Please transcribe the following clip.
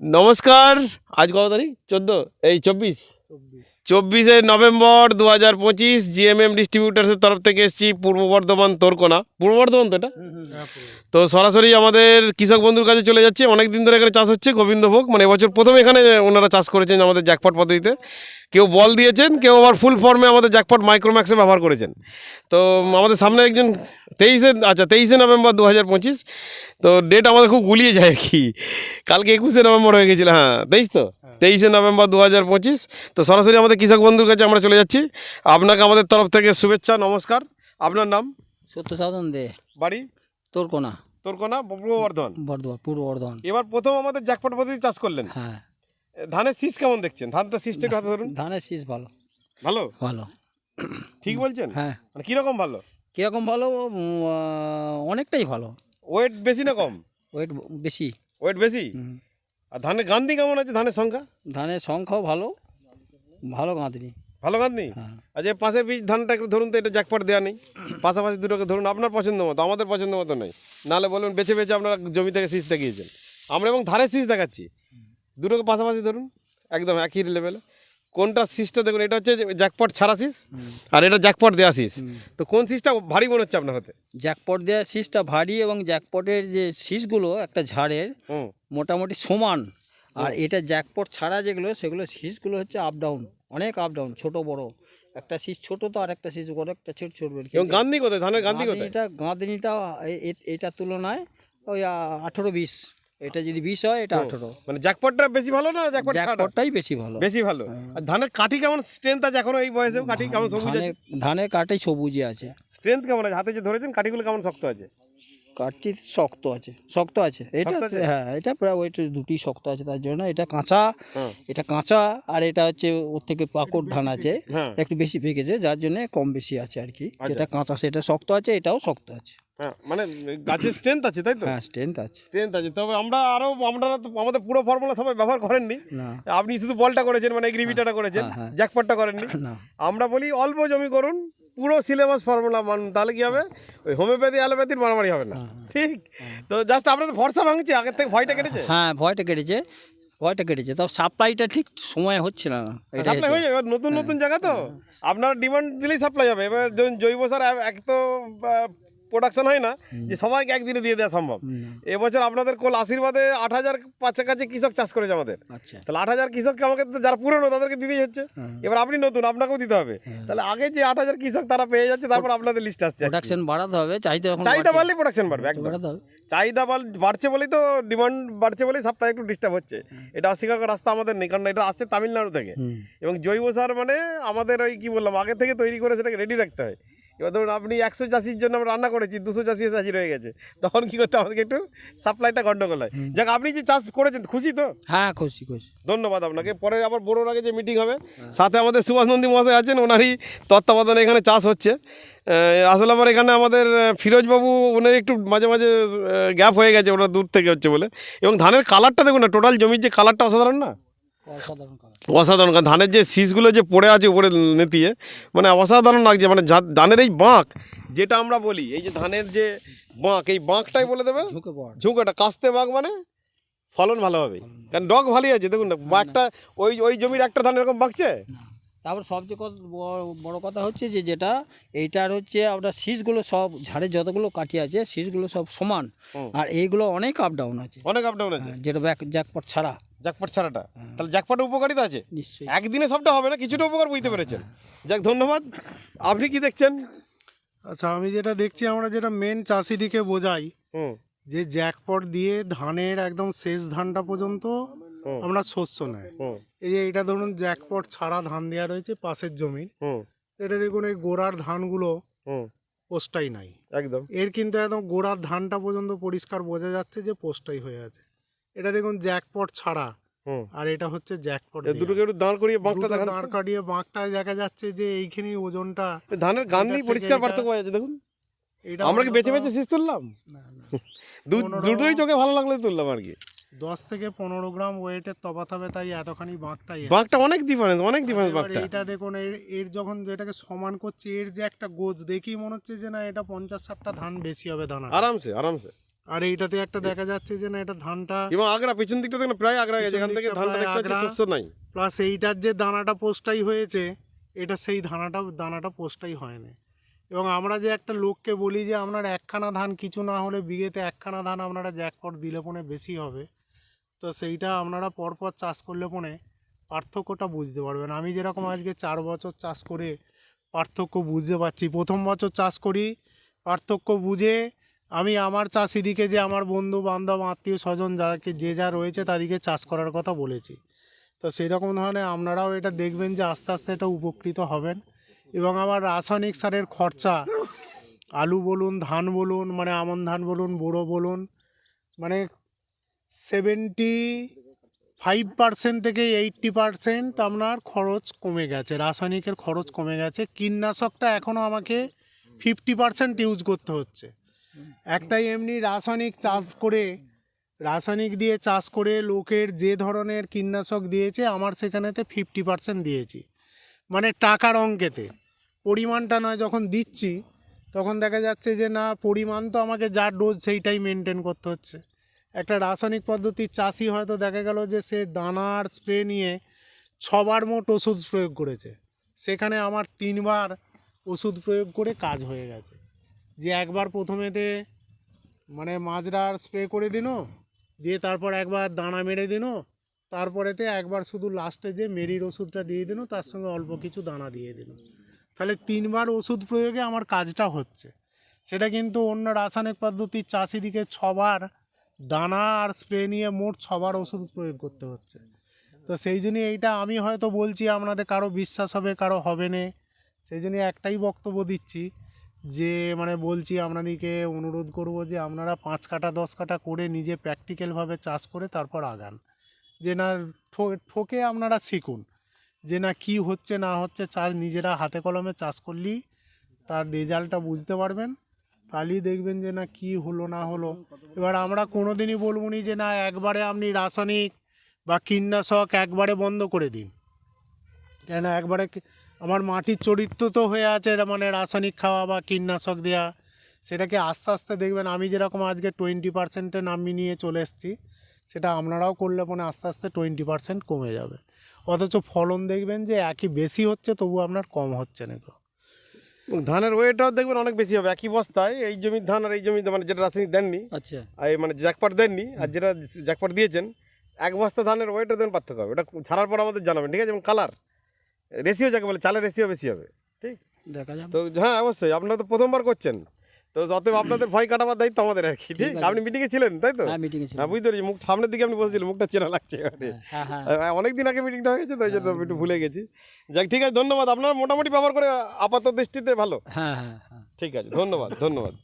নমস্কার। আজ কত তারিখ? 14 এই 24 নভেম্বর 2025 জিএমএম ডিস্ট্রিবিউটার্সের তরফ থেকে এসেছি পূর্ব বর্ধমান তোরকোনা। পূর্ব বর্ধমান তো এটা তো সরাসরি আমাদের কৃষক বন্ধুর কাছে চলে যাচ্ছে। অনেক দিন ধরে এখানে চাষ হচ্ছে গোবিন্দভোগ, মানে এবছর প্রথম এখানে ওনারা চাষ করেছেন আমাদের জ্যাকপট পদ্ধতিতে। কেউ বল দিয়েছেন, কেউ আবার ফুল ফর্মে আমাদের জ্যাকপট মাইক্রোম্যাক্সে ব্যবহার করেছেন। তো আমাদের সামনে একজন 23 নভেম্বর 2025, তো ডেট আমাদের খুব গুলিয়ে যায় আর কি। কালকে 21 নভেম্বর হয়ে গেছিল, হ্যাঁ 23 নভেম্বর 2025। তো সরাসরি আমাদের কৃষক বন্ধুর কাছে আমরা চলে যাচ্ছি। আপনাকে আমাদের তরফ থেকে শুভেচ্ছা, নমস্কার। আপনার নাম? সত্যসাধন দে, বাড়ি? তোরকোনা, পূর্ব বর্ধমান। পূর্ব বর্ধমান। এবার প্রথম আমাদের জ্যাকপট পদ্ধতি চাষ করলেন। হ্যাঁ, ধানের শীষ কেমন দেখছেন? ধানটা শীষটা একটু হাতে ধরুন। ধানের শীষ ভালো ভালো ভালো। ঠিক বলছেন? হ্যাঁ, মানে কীরকম ভালো? কীরকম ভালো? অনেকটাই ভালো। ওয়েট বেশি না কম? ওয়েট বেশি। ওয়েট বেশি। আর ধানের গান্ধি কেমন আছে? ধানের সংখ্যা? ধানের সংখ্যাও ভালো, ভালো গাঁদনি। ভালো গান্ধি। হ্যাঁ। আচ্ছা, পাশের বীজ ধানটা একটু ধরুন তো, এটা জ্যাকপট দেওয়া নেই। পাশাপাশি দুটোকে ধরুন আপনার পছন্দ মতো, আমাদের পছন্দ মতো নয়। নাহলে বলুন বেছে বেছে আপনারা জমি থেকে শীষ দেখিয়েছেন, আমরা এবং ধানের শীষ দেখাচ্ছি। দুটোকে পাশাপাশি ধরুন, একদম একই লেভেলে। কোনটা শীষটা দেখুন, এটা হচ্ছে জ্যাকপট ছাড়া শীষ, আর এটা জ্যাকপট দেওয়া শীষ। তো কোন শীষটা ভারী মনে হচ্ছে আপনার হাতে? জ্যাকপট দেওয়ার শীষটা ভারী, এবং জ্যাকপটের যে শীষগুলো একটা ঝাড়ের মোটামুটি সমান। আর এটা জ্যাকপট ছাড়া যেগুলো, সেগুলো শীষগুলো হচ্ছে আপ ডাউন, অনেক আপ ডাউন, ছোট বড়। একটা শীষ ছোট তো, আর একটা শীষ বড়, একটা ছোট ছোট। এবং গান্ধি কোথায়? ধানের গান্ধি কোথায়? গাঁদনিটা এটার তুলনায় ওই 18-20। এটা যদি 20 হয়, এটা 18। মানে জ্যাকপটটা বেশি ভালো না জ্যাকপটটাই বেশি ভালো? বেশি ভালো। আর ধানের কাঠি কেমন স্ট্রেংথ আছে এখনো এই বয়সেও? কাঠি কেমন সবুজ আছে? ধানের কাঠি সবুজই আছে। স্ট্রেংথ কেমন আছে? হাতে যে ধরেছেন কাঠিগুলো কেমন শক্ত আছে? কাঠটি শক্ত আছে এটা। হ্যাঁ, এটা প্রায় ওইট দুটি শক্ত আছে, তার জন্য এটা কাঁচা। এটা কাঁচা, আর এটা হচ্ছে ওর থেকে পাকড় ধান আছে, একটু বেশি পেকেছে, যার জন্য কম বেশি আছে আর কি। যেটা কাঁচা সেটা শক্ত আছে, এটাও শক্ত আছে। হ্যাঁ, মানে গাছের স্ট্রেংথ আছে, তাই তো? হ্যাঁ, স্ট্রেংথ আছে। তবে আমরা তো আমাদের পুরো ফর্মুলা সবাই ব্যবহার করেননি। আপনি শুধু বলটা করেছেন, মানে এগ্রিভিটাটা করেছেন, জ্যাকপটটা করেননি। আমরা বলি অল্প জমি করুন, পুরো সিলেবাস ফর্মুলা মানুন, তাহলে কি হবে? ওই হোমিওপ্যাথি অ্যালোপ্যাথির মারামারি হবে না। ঠিক তো, জাস্ট আপনাদের ভরসা ভাঙছে, আগের থেকে ভয়টা কেটেছে। হ্যাঁ, ভয়টা কেটেছে। তবে সাপ্লাইটা ঠিক সময় হচ্ছে না। এটা সাপ্লাই হয়ে যাবে, এবার নতুন নতুন জায়গা তো আপনার ডিমান্ড দিলেই সাপ্লাই হবে। এবার জৈব সার এক তো প্রোডাকশন হয় না যে সবাইকে একদিনে দিয়ে দেওয়া সম্ভব। এবছর আপনাদের কোল আশীর্বাদে 8,000 কাছাকাছি কৃষক চাষ করেছে আমাদের। আচ্ছা, তাহলে 8,000 কৃষককে আমাকে যারা পুরনো তাদেরকে দিতেই হচ্ছে। এবার আপনি নতুন, আপনাকেও দিতে হবে। তাহলে আগে যে 8,000 কৃষক তারা পেয়ে যাচ্ছে, তারপর আপনাদের লিস্ট আসছে। প্রোডাকশন বাড়াতে হবে, চাহিদা বাড়লেই প্রোডাকশন বাড়বে। একদম চাহিদা বাড়ছে বলেই তো, ডিমান্ড বাড়ছে বলেই সাপ্লাই একটু ডিস্টার্ব হচ্ছে। এটা অস্বীকার করার রাস্তা আমাদের নেই, কারণ এটা আসছে তামিলনাড়ু থেকে। এবং জৈব সার মানে আমাদের ওই কি বললাম, আগে থেকে তৈরি করে সেটাকে রেডি রাখতে হয়। এবার ধরুন আপনি 100 চাষির জন্য আমরা রান্না করেছি, 200 চাষি হাজির হয়ে গেছে, তখন কি করতে আমাদেরকে একটু সাপ্লাইটা গন্ডগোল হয়। যাক, আপনি যে চাষ করেছেন খুশি তো? হ্যাঁ, খুশি। ধন্যবাদ আপনাকে। পরে আবার বড়োর আগে যে মিটিং হবে, সাথে আমাদের সুভাষ নন্দী মহাশয় আছেন, ওনারই তত্ত্বাবধানে এখানে চাষ হচ্ছে। আসলে আবার এখানে আমাদের ফিরোজবাবু, ওনার একটু মাঝে মাঝে গ্যাপ হয়ে গেছে, ওনার দূর থেকে হচ্ছে বলে। এবং ধানের কালারটা দেখুন না, টোটাল জমির যে কালারটা অসাধারণ না? অসাধারণ। কারণ ধানের যে শীষগুলো যে পড়ে আছে উপরে নেতিয়ে, মানে অসাধারণ লাগছে। মানে ধানের এই বাঁক যেটা আমরা বলি, এই যে ধানের যে বাঁক, এই বাঁকটাই বলে দেবে ঝুঁকোটা। কাস্তে বাঁক মানে ফলন ভালো হবে, কারণ ডগ ভালোই আছে। দেখুন না বাঁকটা, ওই জমির একটা ধান এরকম বাঁকছে। তারপর সবচেয়ে বড় কথা হচ্ছে যেটা এইটার হচ্ছে আপনার শীষগুলো সব ঝাড়ের যতগুলো কাঠি আছে, শীষগুলো সব সমান। আর এইগুলো অনেক আপ ডাউন আছে, যেটা জ্যাকপট ছাড়াটা। তাহলে জ্যাকপটের উপকারিতা আছে নিশ্চয়ই। একদিনে সবটা হবে না, কিছুটা উপকার বুঝতে পেরেছেন। যাক, ধন্যবাদ। আপনি কি দেখছেন? আচ্ছা, আমি যেটা দেখছি, আমরা যেটা মেন চাষিদিকে বোঝাই যে জ্যাকপট দিয়ে ধানের একদম শেষ ধানটা পর্যন্ত আমরা শস্য নেয়। এই যে এটা ধরুন জ্যাকপট ছাড়া ধান দেওয়া রয়েছে পাশের জমির, এটা দেখুন এই গোড়ার ধানগুলো পোস্টাই নাই একদম। এর কিন্তু একদম গোড়ার ধানটা পর্যন্ত পরিষ্কার বোঝা যাচ্ছে যে পোস্টাই হয়ে আছে। এটা দেখুন জ্যাকপট ছাড়া, আর এটা হচ্ছে জ্যাকপট। দুটোকে একটু দাঁড় করিয়ে বাঁকটা দেখা যাচ্ছে যে এইখানে ওজনটা ধানের গান্ধি পরিষ্কার পার্থক্য আছে। দেখুন, আমরা কি বেছে বেছে শীষ তুললাম? দুটোই চোখে ভালো লাগলে তুললাম আর কি। 10 থেকে 15 গ্রাম ওয়েটের তফাৎ হবে, তাই এতখানি বাঁকটা অনেক ডিফারেন্স বাঁকটা। এটা দেখুন, এর যখন যেটাকে সমান করছে, এর যে একটা গোজ দেখি মনে হচ্ছে যে না, এটা 50-60টা ধান বেশি হবে দানা, আরামসে। আর এইটাতে একটা দেখা যাচ্ছে যে না এটা ধানটা এবং আগরা পিছন দিকটা দেখেন প্রায় আগরা গেছে, এখান থেকে দিকটা ধানটা প্রায় দেখতে পাচ্ছি আগড়া। শস্য নাই। প্লাস এইটার যে দানাটা পোস্টাই হয়েছে, এটা সেই দানাটা পোস্টাই হয়নি। এবং আমরা যে একটা লোককে বলি যে আপনার একখানা ধান কিছু না হলে বিঘেতে একখানা ধান আপনারা জ্যাকপট দিলে পরে বেশি হবে, তো সেইটা আপনারা পরপর চাষ করলে পরে পার্থক্যটা বুঝতে পারবেন। আমি যেরকম আজকে 4 বছর চাষ করে পার্থক্য বুঝতে পারছি, প্রথম বছর চাষ করি পার্থক্য বুঝে আমি আমার চাষিদিকে যে আমার বন্ধু বান্ধব আত্মীয় স্বজন যাকে যে যা রয়েছে তাদেরকে চাষ করার কথা বলেছি। তো সেই রকম ধরনের আপনারাও এটা দেখবেন যে আস্তে আস্তে এটা উপকৃত হবেন। এবং আমার রাসায়নিক সারের খরচা, আলু বলুন, ধান বলুন, মানে আমন ধান বলুন, বোরো বলুন, মানে 75% থেকে 80% আপনার খরচ কমে গেছে, রাসায়নিকের খরচ কমে গেছে। কীটনাশকটা এখনও আমাকে 50% ইউজ করতে হচ্ছে। একটাই এমনি রাসায়নিক চাষ করে, রাসায়নিক দিয়ে চাষ করে লোকের যে ধরনের কীটনাশক দিয়েছে আমার সেখানেতে 50% দিয়েছি, মানে টাকার অঙ্কেতে, পরিমাণটা নয়। যখন দিচ্ছি তখন দেখা যাচ্ছে যে না, পরিমাণ তো আমাকে যা ডোজ সেইটাই মেনটেন করতে হচ্ছে। একটা রাসায়নিক পদ্ধতির চাষি হয়তো দেখা গেল যে সে দানার স্প্রে নিয়ে 6 বার মোট ওষুধ প্রয়োগ করেছে, সেখানে আমার 3 বার ওষুধ প্রয়োগ করে কাজ হয়ে গেছে। যে একবার প্রথমেতে মানে মাজরার স্প্রে করে দিন, দিয়ে তারপর একবার দানা মেরে দিন, তারপরেতে একবার শুধু লাস্টে যে মেরির ওষুধটা দিয়ে দিন, তার সঙ্গে অল্প কিছু দানা দিয়ে দিন। তাহলে 3 বার ওষুধ প্রয়োগে আমার কাজটা হচ্ছে। সেটা কিন্তু অন্য রাসায়নিক পদ্ধতির চাষিদিকে 6 বার দানা আর স্প্রে নিয়ে মোট 6 বার ওষুধ প্রয়োগ করতে হচ্ছে। তো সেই জন্যই এইটা আমি হয়তো বলছি, আপনাদের কারো বিশ্বাস হবে কারো হবে না, সেই জন্য একটাই বক্তব্য দিচ্ছি যে মানে বলছি আপনাদেরকে অনুরোধ করব যে আপনারা 5 কাঠা 10 কাঠা করে নিজে প্র্যাকটিক্যালভাবে চাষ করে তারপর আগান। যে না ঠকে আপনারা শিখুন যে না কি হচ্ছে না হচ্ছে, চাষ নিজেরা হাতে কলমে চাষ করলেই তার রেজাল্টটা বুঝতে পারবেন। তাহলেই দেখবেন যে না কি হলো না হলো। এবার আমরা কোনো দিনই বলবো না যে না একবারে আপনি রাসায়নিক বা কীটনাশক একবারে বন্ধ করে দিন, কেন একবারে আমার মাটির চরিত্র তো হয়ে আছে এটা, মানে রাসায়নিক খাওয়া বা কীটনাশক দেওয়া, সেটাকে আস্তে আস্তে দেখবেন আমি যেরকম আজকে 20% নামিয়ে নিয়ে চলে এসেছি, সেটা আপনারাও করলে পরে আস্তে আস্তে 20% কমে যাবে। অথচ ফলন দেখবেন যে একই বেশি হচ্ছে, তবু আপনার কম হচ্ছে না। এবং ধানের ওয়েটটাও দেখবেন অনেক বেশি হবে একই বস্তায়, এই জমির ধান আর এই জমিতে মানে যেটা রাসায়নিক দেননি, আচ্ছা, আর এই মানে জ্যাকপট দেননি আর যেটা জ্যাকপট দিয়েছেন, এক বস্তা ধানের ওয়েটও দেন পার্থক্য হবে। এটা ছাড়ার পর আমাদের জানাবেন, ঠিক আছে? এবং কালার রেশিও যাকে বলে, চালের রেশিও বেশি হবে, ঠিক? দেখা যাবে। তো হ্যাঁ অবশ্যই, আপনারা তো প্রথমবার করছেন, তো অতএব আপনাদের ভয় কাটাবার দায়িত্ব আমাদের আর কি, ঠিক? আপনি মিটিংয়ে ছিলেন তাই তো? হ্যাঁ, মিটিংয়ে ছিলাম। হ্যাঁ, বুঝতে পেরেছি, মুখ সামনের দিকে আপনি বসেছিলেন, মুখটা চেনা লাগছে এবারে। হ্যাঁ, হ্যাঁ। অনেকদিন আগে মিটিংটা হয়ে গেছে তো, এই জন্য একটু ভুলে গেছি। যাক, ঠিক আছে, ধন্যবাদ। আপনারা মোটামুটি ব্যবহার করে আপাত দৃষ্টিতে ভালো। হ্যাঁ, হ্যাঁ, হ্যাঁ। ঠিক আছে, ধন্যবাদ, ধন্যবাদ।